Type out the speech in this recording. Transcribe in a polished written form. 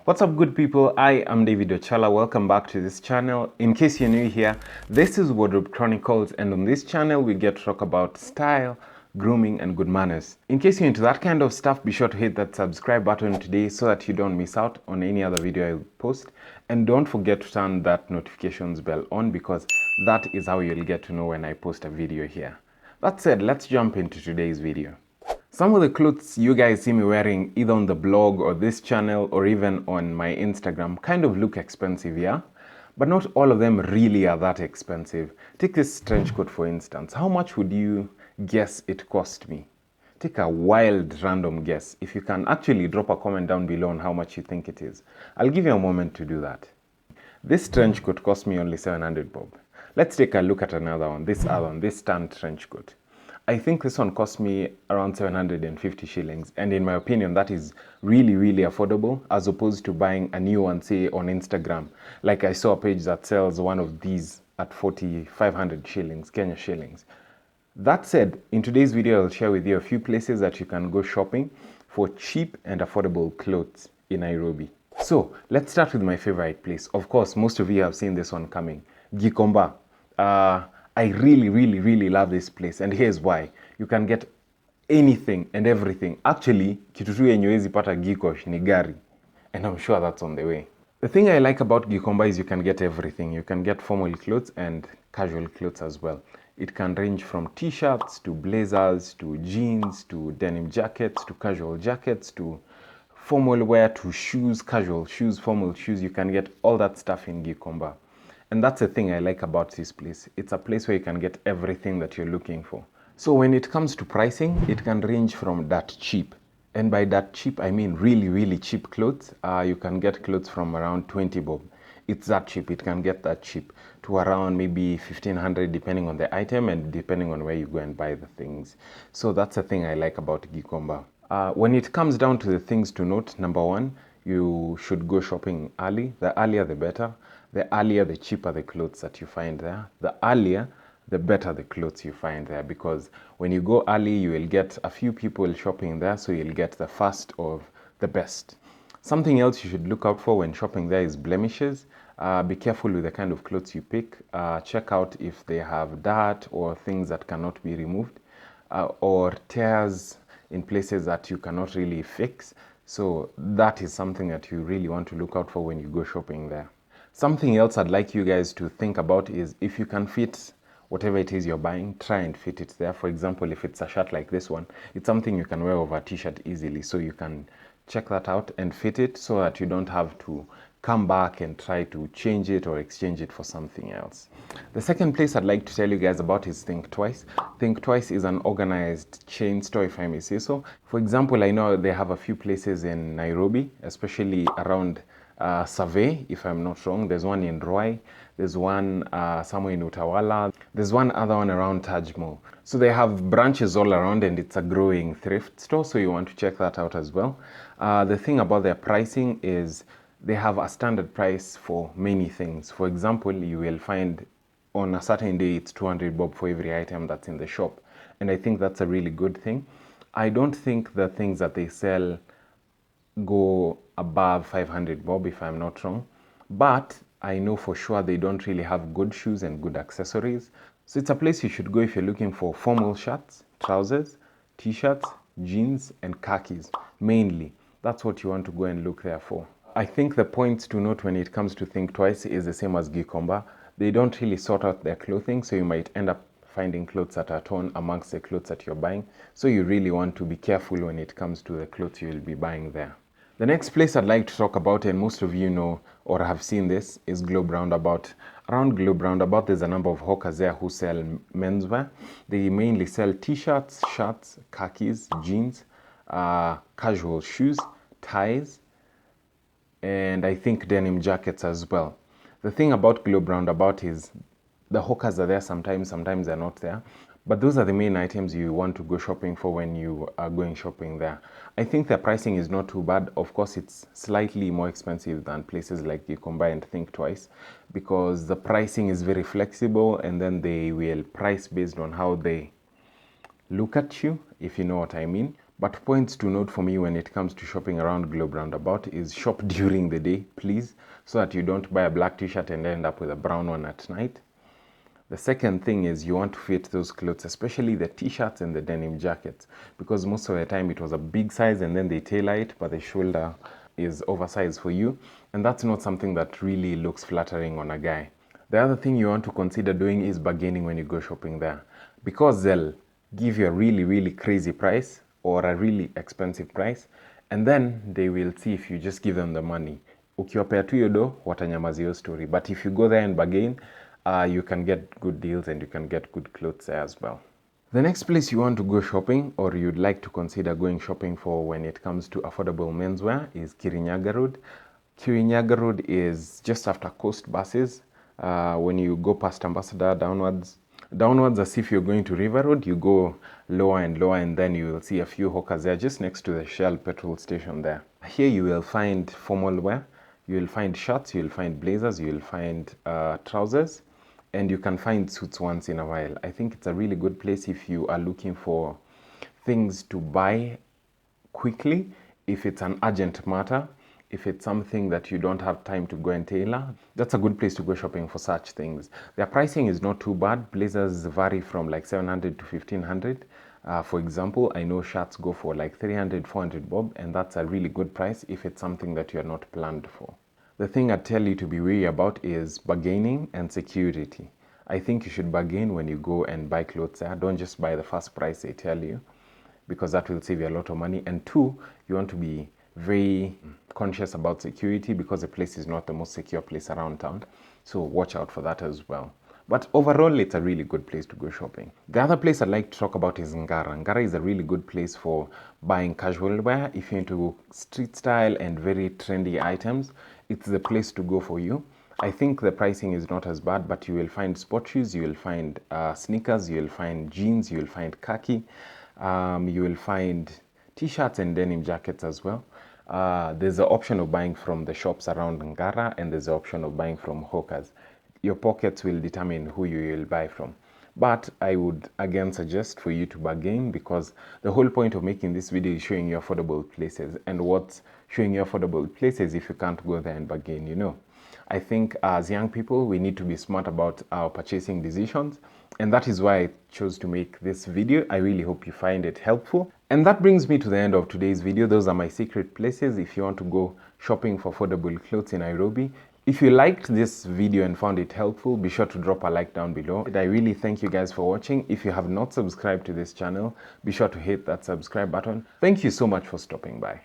What's up, good people? I am David Ochala. Welcome back to this channel. In case you're new here, this is Wardrobe-Chronicles, and on this channel we get to talk about style, grooming, and good manners. In case you're into that kind of stuff, be sure to hit that subscribe button today so that you don't miss out on any other video I post. And don't forget to turn that notifications bell on, because that is how you'll get to know when I post a video here. That said, let's jump into today's video. Some of the clothes you guys see me wearing either on the blog or this channel or even on my Instagram kind of look expensive, yeah? But not all of them really are that expensive. Take this trench coat for instance. How much would you guess it cost me? Take a wild random guess. If you can actually drop a comment down below on how much you think it is. I'll give you a moment to do that. This trench coat cost me only 700 bob. Let's take a look at another one. This other one, this tan trench coat. I think this one cost me around 750 shillings, and in my opinion that is really affordable as opposed to buying a new one, say on Instagram. Like I saw a page that sells one of these at 500 shillings, Kenya shillings. That said, in today's video I'll share with you a few places that you can go shopping for cheap and affordable clothes in Nairobi. So let's start with my favorite place. Of course, most of you have seen this one coming, Gikomba. I really love this place, and here's why. You can get anything and everything. Actually, kitu tu yenye huwezi pata Gikosh ni gari, and I'm sure that's on the way. The thing I like about Gikomba is you can get everything. You can get formal clothes and casual clothes as well. It can range from t-shirts to blazers to jeans to denim jackets to casual jackets to formal wear to shoes, casual shoes, formal shoes. You can get all that stuff in Gikomba. And that's the thing I like about this place. It's a place where you can get everything that you're looking for. So when it comes to pricing, it can range from that cheap. And by that cheap, I mean really cheap clothes. You can get clothes from around 20 bob. It's that cheap. It can get that cheap to around maybe 1500 depending on the item and depending on where you go and buy the things. So that's the thing I like about Gikomba. When it comes down to the things to note, number one, you should go shopping early. The earlier the better. The earlier, the cheaper the clothes that you find there. The earlier, the better the clothes you find there, because when you go early, you will get a few people shopping there, so you'll get the first of the best. Something else you should look out for when shopping there is blemishes. Be careful with the kind of clothes you pick. Check out if they have dirt or things that cannot be removed, or tears in places that you cannot really fix. So that is something that you really want to look out for when you go shopping there. Something else I'd like you guys to think about is if you can fit whatever it is you're buying, try and fit it there. For example, if it's a shirt like this one, it's something you can wear over a t-shirt easily. So you can check that out and fit it so that you don't have to come back and try to change it or exchange it for something else. The second place I'd like to tell you guys about is Think Twice. Think Twice is an organized chain store, if I may say so. For example, I know they have a few places in Nairobi, especially around Survey, if I'm not wrong. There's one in Roy, there's one somewhere in Utawala, there's one other one around Taj Mall. So they have branches all around, and it's a growing thrift store, so you want to check that out as well. The thing about their pricing is they have a standard price for many things. For example, you will find on a certain day it's 200 bob for every item that's in the shop, and I think that's a really good thing. I don't think the things that they sell go above 500 bob, if I'm not wrong, but I know for sure they don't really have good shoes and good accessories. So it's a place you should go if you're looking for formal shirts, trousers, t-shirts, jeans, and khakis. Mainly, that's what you want to go and look there for. I think the points to note when it comes to Think Twice is the same as Gikomba. They don't really sort out their clothing, so you might end up finding clothes that are torn amongst the clothes that you're buying. So you really want to be careful when it comes to the clothes you will be buying there. The next place I'd like to talk about, and most of you know or have seen this, is Roundabout. Around Roundabout, there's a number of hawkers there who sell menswear. They mainly sell t-shirts, shirts, khakis, jeans, casual shoes, ties, and I think denim jackets as well. The thing about Roundabout is the hawkers are there sometimes they're not there. But those are the main items you want to go shopping for when you are going shopping there. I think the pricing is not too bad. Of course, it's slightly more expensive than places like Gikomba and Think Twice, because the pricing is very flexible, and then they will price based on how they look at you, if you know what I mean. But points to note for me when it comes to shopping around Globe Roundabout is shop during the day, please, so that you don't buy a black t-shirt and end up with a brown one at night. The second thing is you want to fit those clothes, especially the t-shirts and the denim jackets, because most of the time it was a big size and then they tailor it, but the shoulder is oversized for you, and that's not something that really looks flattering on a guy. The other thing you want to consider doing is bargaining when you go shopping there, because they'll give you a really crazy price or a really expensive price, and then they will see if you just give them the money. Ukiwapea tu hiyo do, watanyamaza hiyo story. But if you go there and bargain, you can get good deals and you can get good clothes there as well. The next place you want to go shopping, or you'd like to consider going shopping for when it comes to affordable menswear, is Kirinyaga Road. Kirinyaga Road is just after Coast buses. When you go past Ambassador downwards as if you're going to River Road, you go lower and then you will see a few hawkers there just next to the Shell petrol station there. Here you will find formal wear, you will find shirts, you will find blazers, you will find trousers, and you can find suits once in a while. I think it's a really good place if you are looking for things to buy quickly, if it's an urgent matter, if it's something that you don't have time to go and tailor. That's a good place to go shopping for such things. Their pricing is not too bad. Blazers vary from like 700 to 1500. For example, I know shirts go for like 300, 400 bob, and that's a really good price if it's something that you're not planned for. The thing I'd tell you to be wary about is bargaining and security. I think you should bargain when you go and buy clothes there. Don't just buy the first price they tell you, because that will save you a lot of money. And two, you want to be very conscious about security, because the place is not the most secure place around town. So watch out for that as well. But overall, it's a really good place to go shopping. The other place I'd like to talk about is Ngara. Ngara is a really good place for buying casual wear. If you're into street style and very trendy items, it's the place to go for you. I think the pricing is not as bad, but you will find sport shoes, you will find sneakers, you will find jeans, you will find khaki, you will find t-shirts and denim jackets as well. There's the option of buying from the shops around Ngara, and there's the option of buying from hawkers. Your pockets will determine who you will buy from. But I would again suggest for you to bargain, because the whole point of making this video is showing you affordable places. And what's showing you affordable places if you can't go there and bargain, you know? I think as young people, we need to be smart about our purchasing decisions. And that is why I chose to make this video. I really hope you find it helpful. And that brings me to the end of today's video. Those are my secret places if you want to go shopping for affordable clothes in Nairobi. If you liked this video and found it helpful, be sure to drop a like down below. I really thank you guys for watching. If you have not subscribed to this channel, be sure to hit that subscribe button. Thank you so much for stopping by.